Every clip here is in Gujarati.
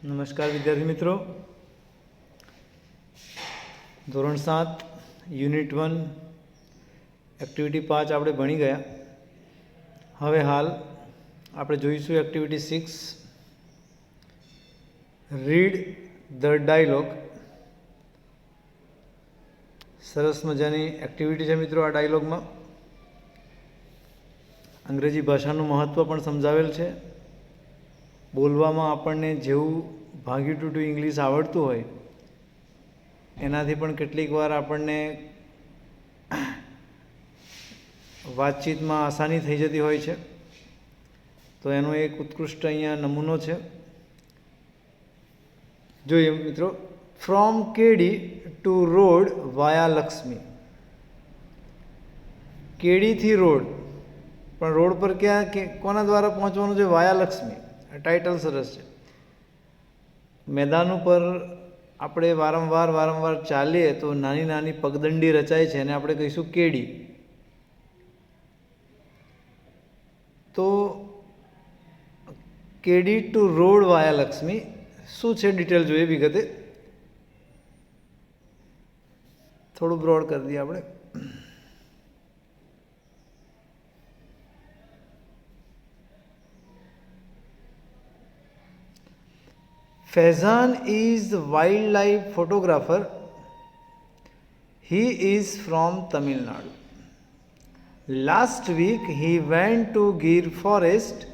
નમસ્કાર વિદ્યાર્થી મિત્રો, ધોરણ 7 યુનિટ 1 એક્ટિવિટી 5 આપણે ભણી ગયા. હવે હાલ આપણે જોઈશું એક્ટિવિટી 6 રીડ ધ ડાયલોગ. સરસ મજાની એક્ટિવિટી છે મિત્રો. આ ડાયલોગમાં અંગ્રેજી ભાષાનું મહત્ત્વ પણ સમજાવેલ છે. બોલવામાં આપણને જેવું ભાગ્યું ટૂટું ઇંગ્લિશ આવડતું હોય એનાથી પણ કેટલીક વાર આપણને વાતચીતમાં આસાની થઈ જતી હોય છે. તો એનો એક ઉત્કૃષ્ટ અહીંયા નમૂનો છે, જોઈએ મિત્રો. From kedi to road via Lakshmi. કેડીથી રોડ, પણ રોડ પર ક્યાં કોના દ્વારા પહોંચવાનું છે? વાયા લક્ષ્મી. ટાઇટલ સરસ છે. મેદાન ઉપર આપણે વારંવાર ચાલીએ તો નાની નાની પગદંડી રચાય છે અને આપણે કહીશું કેડી. તો કેડી ટુ રોડ વાયા લક્ષ્મી શું છે ડિટેલ જોઈએ વિગતે. થોડું બ્રોડ કરી દઈએ આપણે. Faizan is a wildlife photographer. He is from Tamil Nadu. Last week he went to Gir forest.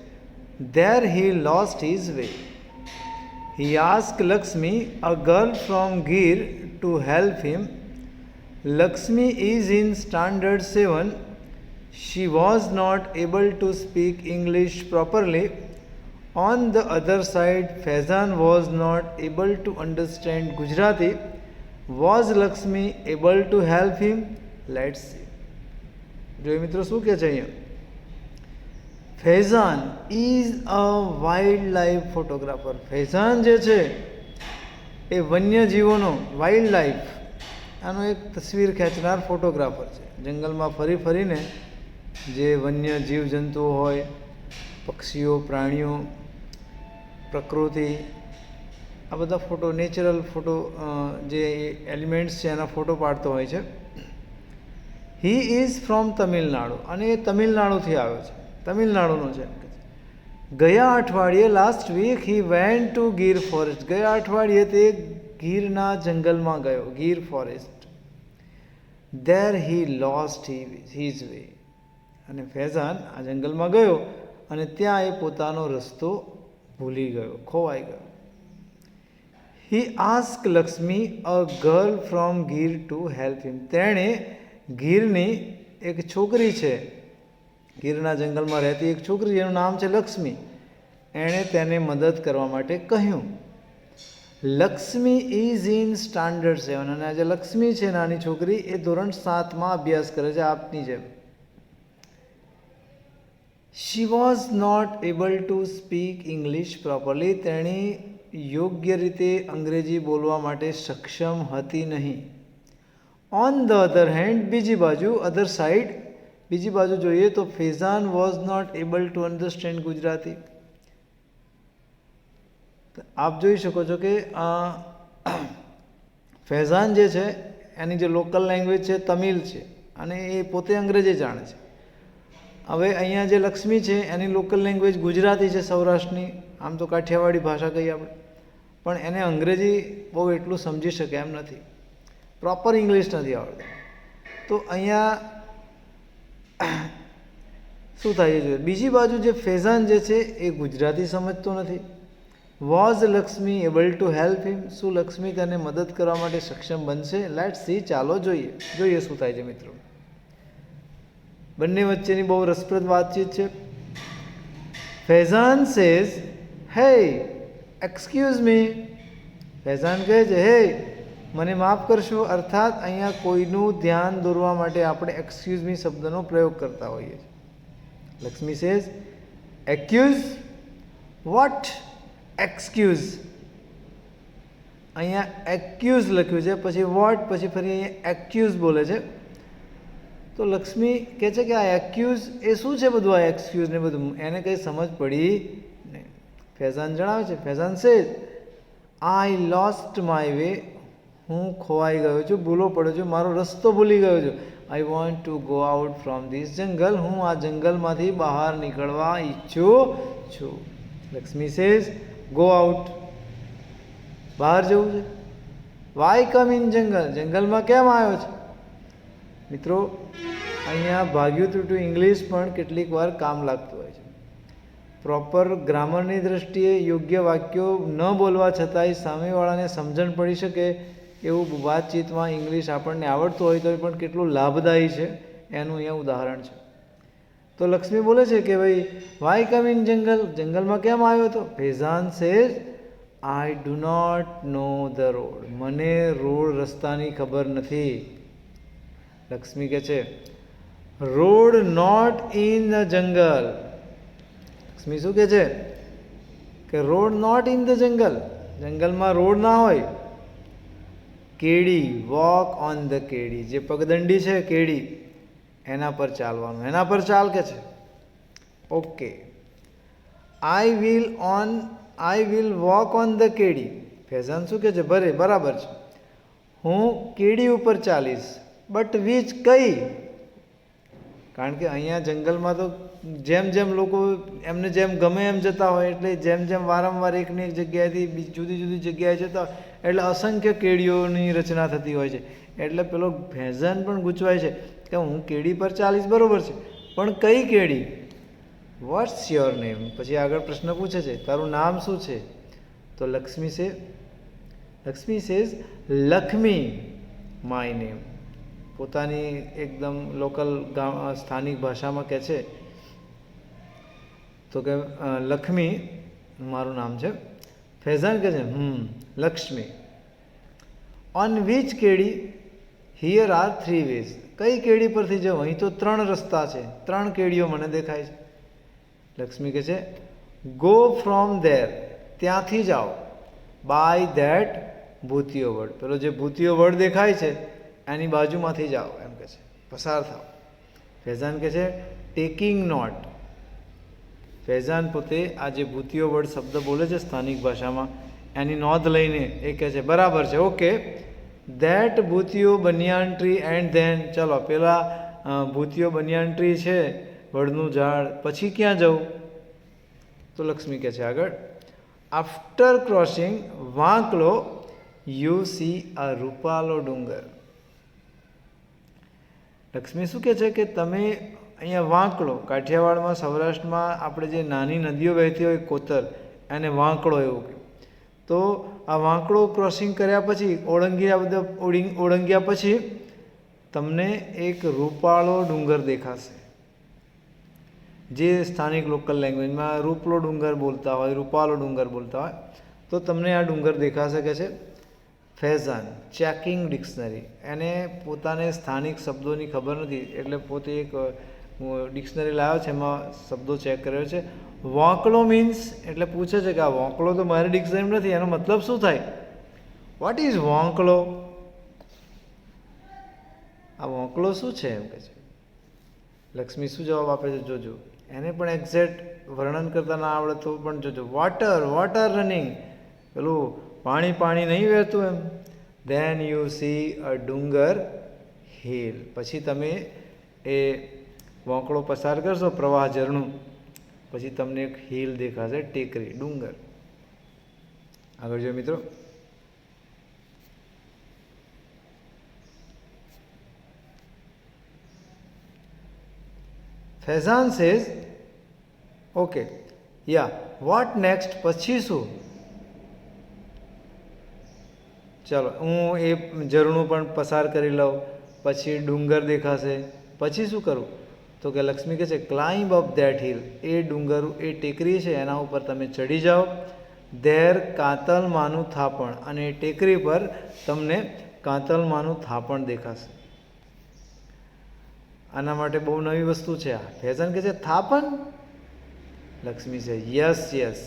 There he lost his way. He asked Lakshmi, a girl from Gir, to help him. Lakshmi is in standard 7. She was not able to speak English properly. On the other side, Faizan was not able to understand Gujarati. Was Lakshmi able to help him? Let's see. જો મિત્રો શું કહે છે અહીંયા? Faizan is a wild life photographer. Faizan જે છે એ વન્યજીવોનો વાઇલ્ડ લાઈફ આનો એક તસવીર ખેંચનાર ફોટોગ્રાફર છે. જંગલમાં ફરીને જે વન્ય જીવજંતુઓ હોય, પક્ષીઓ, પ્રાણીઓ, પ્રકૃતિ, આ બધા ફોટો, નેચરલ ફોટો, જે એલિમેન્ટ્સ છે એના ફોટો પાડતો હોય છે. હી ઇઝ ફ્રોમ તમિલનાડુ, અને એ તમિલનાડુથી આવ્યો છે, તમિલનાડુનો છે. ગયા અઠવાડિયે, last week, he went to Gir forest. ગયા અઠવાડિયે તે ગીરના જંગલમાં ગયો, Gir forest. There he lost his way. અને ફૈઝાન આ જંગલમાં ગયો અને ત્યાં એ પોતાનો રસ્તો ભૂલી ગયો, ખોવાઈ ગયો. He ask Lakshmi, a girl from Gir, to help him. તેણે ગીરની એક છોકરી છે, ગીરના જંગલમાં રહેતી એક છોકરી જેનું નામ છે લક્ષ્મી, એણે તેને મદદ કરવા માટે કહ્યું. Lakshmi is in standard 7. અને આ જે લક્ષ્મી છે નાની છોકરી, એ ધોરણ 7માં અભ્યાસ કરે છે, આપની જેમ. She was not able to speak English properly. તેણી યોગ્ય રીતે અંગ્રેજી બોલવા માટે સક્ષમ હતી નહીં. On the other hand, બીજી બાજુ, other side, બીજી બાજુ જોઈએ તો Faizan was not able to understand Gujarati. આપ જોઈ શકો છો કે ફૈઝાન જે છે એની જે લોકલ લેંગ્વેજ છે તમિલ છે અને એ પોતે અંગ્રેજી જાણે છે. હવે અહીંયા જે લક્ષ્મી છે એની લોકલ લેંગ્વેજ ગુજરાતી છે, સૌરાષ્ટ્રની, આમ તો કાઠિયાવાડી ભાષા કહીએ આપણે, પણ એને અંગ્રેજી બહુ એટલું સમજી શકે એમ નથી, પ્રોપર ઇંગ્લિશ નથી આવડતું. તો અહીંયા શું થાય છે? બીજી બાજુ જે ફૈઝાન જે છે એ ગુજરાતી સમજતો નથી. Was Lakshmi able to help હિમ. શું લક્ષ્મી તેને મદદ કરવા માટે સક્ષમ બનશે? Let's see. ચાલો જોઈએ શું થાય છે મિત્રો. બંને વચ્ચેની બહુ રસપ્રદ વાતચીત છે. ફૈઝાન સેઝ, હે એક્સક્યુઝ મી. ફૈઝાન કહે છે, હે મને માફ કરશો. અર્થાત અહીંયા કોઈનું ધ્યાન દોરવા માટે આપણે એક્સક્યુઝ મી શબ્દનો પ્રયોગ કરતા હોઈએ છીએ. Lakshmi says, accuse what? Excuse. અહીંયા એક્યુઝ લખ્યું છે, પછી વોટ, પછી ફરી અહીંયા એક્યુઝ બોલે છે. તો લક્ષ્મી કહે છે કે આ એક્યુઝ એ શું છે બધું, આ એક્સક્યુઝ ને બધું, એને કંઈ સમજ પડી નહીં. ફૈઝાન જણાવે છે, Faizan says, I lost my way, હું ખોવાઈ ગયો છું, ભૂલો પડ્યો છું, મારો રસ્તો ભૂલી ગયો છું. I want to go out from this જંગલ, હું આ જંગલમાંથી બહાર નીકળવા ઈચ્છું છું. લક્ષ્મી સેઝ ગો આઉટ, બહાર જવું છે. વાય કમ ઇન જંગલ, જંગલમાં કેમ આવ્યો છે? મિત્રો અહીંયા ભાગ્યું ત્રુટું ઇંગ્લિશ પણ કેટલીક વાર કામ લાગતું હોય છે. પ્રોપર ગ્રામરની દ્રષ્ટિએ યોગ્ય વાક્યો ન બોલવા છતાંય સામેવાળાને સમજણ પડી શકે એવું વાતચીતમાં ઇંગ્લિશ આપણને આવડતું હોય તો પણ કેટલું લાભદાયી છે એનું અહીંયા ઉદાહરણ છે. તો લક્ષ્મી બોલે છે કે ભાઈ વાય કમ ઇન જંગલ, જંગલમાં કેમ આવ્યો હતો? Faizan says I do not know the road, મને રોડ રસ્તાની ખબર નથી. લક્ષ્મી કહે છે road not in the jungle. Lakshmi શું કહે છે કે road not in the jungle, જંગલમાં રોડ ના હોય. કેડી, વોક ઓન ધ કેડી, જે પગદંડી છે કેડી એના પર ચાલવાનું, એના પર ચાલ કે છે. Okay. I will walk on the kedi. Faizan શું કહે છે? બરાબર છે, હું કેડી ઉપર ચાલીશ. બટ વીચ, કઈ? કારણ કે અહીંયા જંગલમાં તો જેમ જેમ લોકો એમને જેમ ગમે એમ જતા હોય, એટલે જેમ જેમ વારંવાર એકની એક જગ્યાએથી જુદી જુદી જગ્યાએ જતા હોય એટલે અસંખ્ય કેડીઓની રચના થતી હોય છે. એટલે પેલો ફેઝાન પણ ગૂંચવાય છે કે હું કેડી પર ચાલીશ, બરાબર છે, પણ કઈ કેડી? What's your name? પછી આગળ પ્રશ્ન પૂછે છે તારું નામ શું છે? તો Lakshmi says Lakshmi my name. પોતાની એકદમ લોકલ સ્થાનિક ભાષામાં કહે છે તો કે લક્ષ્મી મારું નામ છે. ફેઝાન કહે છે Lakshmi. On which kedi? Here are 3 ways. કઈ કેડી પરથી જાઉં? અહીં તો 3 રસ્તા છે, 3 કેડીઓ મને દેખાય છે. લક્ષ્મી કહે છે ગો ફ્રોમ ધેર, ત્યાંથી જાઓ. બાય ધેટ ભૂતિયો વડ, પેલો જે ભૂતિયો વડ દેખાય છે એની બાજુમાંથી જાઓ, એમ કહે છે, પસાર થાઓ. ફેઝાન કહે છે ટેકિંગ નોટ. ફેઝાન પોતે આ જે ભૂતિયો વડ શબ્દ બોલે છે સ્થાનિક ભાષામાં એની નોંધ લઈને એ કહે છે બરાબર છે, okay. That Bhutiyo banyan tree and then, ચલો પેલા ભૂતિયો બનિયાન ટ્રી છે વડનું ઝાડ, પછી ક્યાં જવું? તો લક્ષ્મી કહે છે આગળ આફ્ટર ક્રોસિંગ વાંકલો યુ સી અ રૂપાલો ડુંગર. લક્ષ્મી શું કહે છે કે તમે અહીંયા વાંકડો, કાઠિયાવાડમાં સૌરાષ્ટ્રમાં આપણે જે નાની નદીઓ વહેતી હોય કોતર એને વાંકડો એવું કહે. તો આ વાંકડો ક્રોસિંગ કર્યા પછી ઓળંગ્યા પછી તમને એક રૂપાળો ડુંગર દેખાશે. જે સ્થાનિક લોકલ લેંગ્વેજમાં રૂપલો ડુંગર બોલતા હોય, રૂપાલો ડુંગર બોલતા હોય, તો તમને આ ડુંગર દેખાશે કે છે. ફેઝાન ચેકિંગ ડિક્શનરી, એને પોતાને સ્થાનિક શબ્દોની ખબર નથી એટલે પોતે એક ડિક્શનરી લાવ્યો છે, એમાં શબ્દો ચેક કર્યો છે. વાંકડો મીન્સ એટલે પૂછે છે કે આ વાંકડો તો મારી ડિક્શનરી નથી, એનો મતલબ શું થાય? What is vankdo? આ વાંકડો શું છે એમ કહે છે. લક્ષ્મી શું જવાબ આપે છે જોજો. એને પણ એક્ઝેક્ટ વર્ણન કરતા ના આવડે તો પણ જોજો. વોટર રનિંગ, પેલું પાણી નહીં વહેતું એમ. ધેન યુ સી અ ડુંગર હિલ, પછી તમે એ વાંકડો પસાર કરશો પ્રવાહ ઝરણું, પછી તમને એક હિલ દેખાશે, ટેકરી, ડુંગર. આગળ જો મિત્રો. Faizan says okay yeah what next? પછી શું? ચાલો હું એ ઝરણું પણ પસાર કરી લઉં, પછી ડુંગર દેખાશે, પછી શું કરું? તો કે લક્ષ્મી કહે છે ક્લાઇમ્બ અપ ધેટ હિલ, એ ડુંગર, એ ટેકરી છે એના ઉપર તમે ચડી જાઓ. ધેર કાતલમાંનું થાપણ, અને એ ટેકરી પર તમને કાતલમાંનું થાપણ દેખાશે. આના માટે બહુ નવી વસ્તુ છે આ. ફેઝાન કહે છે થાપણ? લક્ષ્મી છે યસ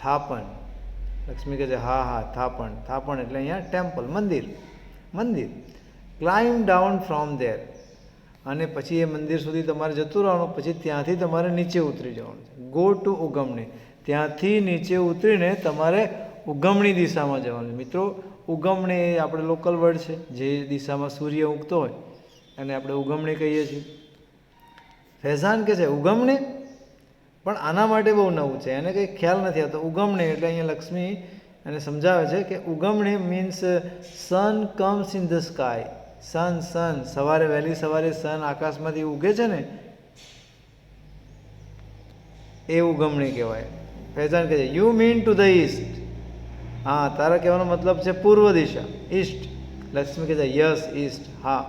થાપણ. લક્ષ્મી કહે છે હા થાપણ. થાપણ એટલે અહીંયા ટેમ્પલ, મંદિર. ક્લાઇમ્બ ડાઉન ફ્રોમ ધેર, અને પછી એ મંદિર સુધી તમારે જતું રહેવાનું, પછી ત્યાંથી તમારે નીચે ઉતરી જવાનું છે. ગો ટુ ઉગમણી, ત્યાંથી નીચે ઉતરીને તમારે ઉગમણી દિશામાં જવાનું. મિત્રો ઉગમણી એ આપણે લોકલ વર્ડ છે, જે દિશામાં સૂર્ય ઉગતો હોય અને આપણે ઉગમણી કહીએ છીએ. ફૈઝાન કહે છે ઉગમણી, પણ આના માટે બહુ નવું છે, એને કંઈ ખ્યાલ નથી આવતો. ઉગમણી એટલે અહીંયા લક્ષ્મી એને સમજાવે છે કે ugmani means sun comes in the sky. Sun સવારે વહેલી સવારે સન આકાશમાંથી ઉગે છે ને, એ ઉગમણી કહેવાય. ફૈઝાન કહે છે you mean to the East. હા, તારા કહેવાનો મતલબ છે પૂર્વ દિશા, ઈસ્ટ. લક્ષ્મી કહે છે યસ ઈસ્ટ. હા,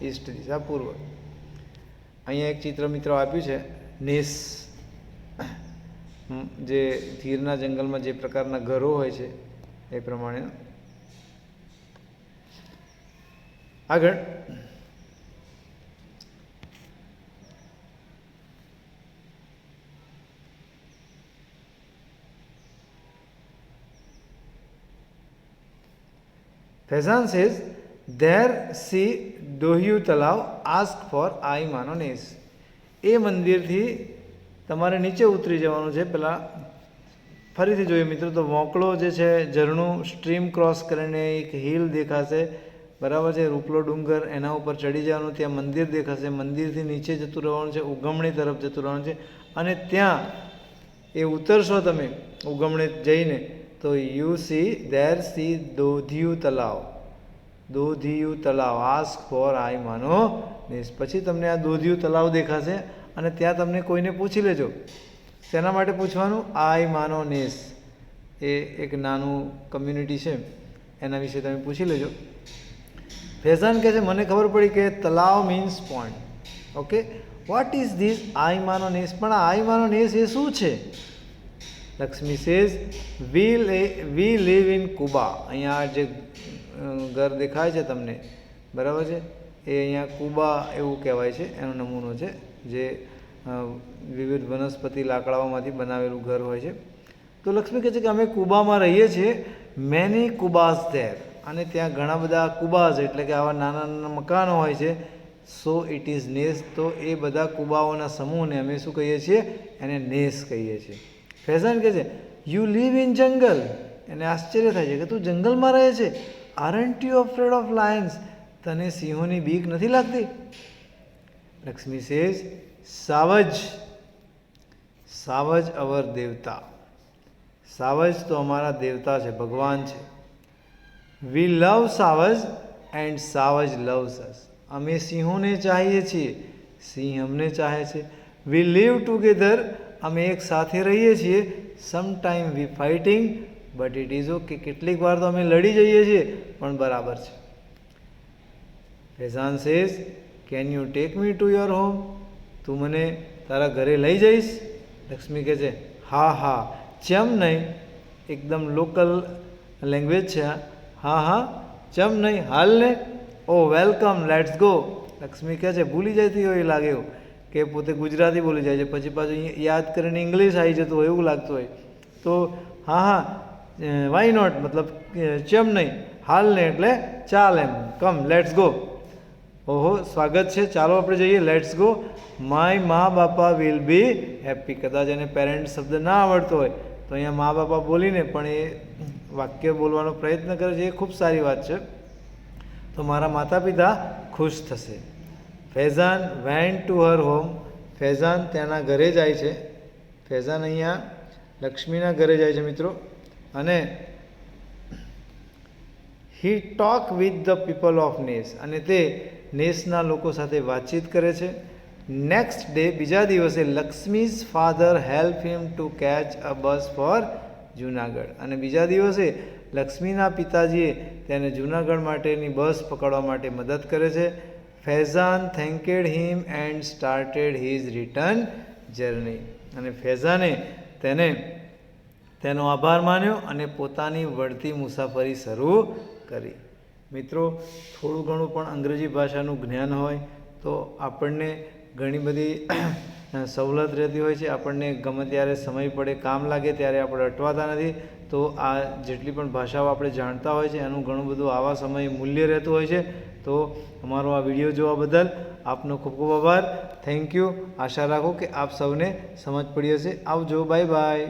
ઈસ્ટ દિશા, પૂર્વ. અહીંયા એક ચિત્ર મિત્રો આપ્યું છે નેસ, જે ગીરના જંગલમાં જે પ્રકારના ઘરો હોય છે એ પ્રમાણે. આગળ Faizan says there see Dodhiyu Talav ask for Aai Mano Nes. એ મંદિરથી તમારે નીચે ઉતરી જવાનું છે. પહેલાં ફરીથી જોઈએ મિત્રો તો મોકળો જે છે ઝરણું સ્ટ્રીમ ક્રોસ કરીને એક હિલ દેખાશે, બરાબર છે, રૂપલો ડુંગર, એના ઉપર ચડી જવાનું, ત્યાં મંદિર દેખાશે, મંદિરથી નીચે જતું રહેવાનું છે, ઉગમણી તરફ જતું રહેવાનું છે. અને ત્યાં એ ઉતરશો તમે ઉગમણી જઈને તો you see there see Dodhiyu Talav. Dodhiyu Talav ask for Aai Mano Nes. પછી તમને આ દોધિયુ તલાવ દેખાશે અને ત્યાં તમને કોઈને પૂછી લેજો. શેના માટે પૂછવાનું? આઈ માનો નેસ. એ એક નાનું કમ્યુનિટી છે, એના વિશે તમે પૂછી લેજો. ફૈઝાન કહે છે મને ખબર પડી કે talav means pond. Okay, what is this Aai Mano Nes? પણ આ આઈ માનો નેસ એ શું છે? Lakshmi says we live in kuba. અહીંયા જે ઘર દેખાય છે તમને, બરાબર છે, એ અહીંયા કુબા એવું કહેવાય છે, એનો નમૂનો છે, જે વિવિધ વનસ્પતિ લાકડાઓમાંથી બનાવેલું ઘર હોય છે. તો લક્ષ્મી કહે છે કે અમે કુબામાં રહીએ છીએ. Many kubas there. અને ત્યાં ઘણા બધા કુબાઝ એટલે કે આવા નાના નાના મકાનો હોય છે. સો ઇટ ઇઝ નેસ. તો એ બધા કુબાઓના સમૂહને અમે શું કહીએ છીએ? એને નેસ કહીએ છીએ. ફૈઝાન કહે છે યુ લીવ ઇન જંગલ. એને આશ્ચર્ય થાય છે કે તું જંગલમાં રહે છે. Aren't you afraid of Lions? તને સિંહોની બીક નથી લાગતી? લક્ષ્મી સેઝ સાવજ. સાવજ અવર દેવતા. સાવજ તો અમારા દેવતા છે, ભગવાન છે. We love savaj and savaj loves us. અમે સિંહોને ચાહીએ છીએ, સિંહ અમને ચાહે છે. We live together. અમે એક સાથે રહીએ છીએ. Sometime we fighting but it is okay. કેટલીક વાર તો અમે લડી જઈએ છીએ, પણ બરાબર છે. Faizan says can you take me to your home? તું મને તારા ઘરે લઈ જઈશ? લક્ષ્મી કહે છે હા હા, ચમ નહીં. એકદમ લોકલ લેંગ્વેજ છે. હા હા, ચમ નહીં, હાલ ને. ઓ વેલકમ, લેટ્સ ગો. લક્ષ્મી કહે છે ભૂલી જતી હોય લાગે એવું કે પોતે ગુજરાતી બોલી જાય છે, પછી પાછું યાદ કરીને ઇંગ્લિશ આવી જતું હોય એવું લાગતું હોય. તો હા હા, વાય નોટ, મતલબ ચમ નહીં, હાલ ને એટલે ચાલ એમ. કમ લેટ્સ ગો. ઓહો, સ્વાગત છે, ચાલો આપણે જઈએ, લેટ્સ ગો. માય મા બાપા વિલ બી હેપી. કદાચ એને પેરેન્ટ શબ્દ ના આવડતો હોય તો અહીંયા મા બાપા બોલીને પણ એ વાક્ય બોલવાનો પ્રયત્ન કરે છે, એ ખૂબ સારી વાત છે. તો મારા માતા પિતા ખુશ થશે. Faizan went to her home. Faizan ત્યાંના ઘરે જાય છે. ફૈઝાન અહીંયા લક્ષ્મીના ઘરે જાય છે મિત્રો. અને he talk with the people of nes. અને તે નેસના લોકો સાથે વાતચીત કરે છે. નેક્સ્ટ ડે, બીજા દિવસે, Lakshmi's father help him to catch a bus for Junagadh. અને બીજા દિવસે લક્ષ્મીના પિતાજીએ તેને જુનાગઢ માટેની બસ પકડવા માટે મદદ કરે છે. Faizan thanked him and started his return journey. અને ફૈઝાને તેનો આભાર માન્યો અને પોતાની વળતી મુસાફરી શરૂ કરી. મિત્રો, થોડું ઘણું પણ અંગ્રેજી ભાષાનું જ્ઞાન હોય તો આપણને ઘણી બધી સવલત રહેતી હોય છે. આપણને ગમે ત્યારે સમય પડે, કામ લાગે ત્યારે આપણે અટવાતા નથી. તો આ જેટલી પણ ભાષાઓ આપણે જાણતા હોય છે એનું ઘણું બધું આવા સમયે મૂલ્ય રહેતું હોય છે. તો અમારો આ વિડીયો જોવા બદલ આપનો ખૂબ ખૂબ આભાર. Thank you. આશા રાખો કે આપ સૌને સમજ પડી હશે. આવજો. Bye bye.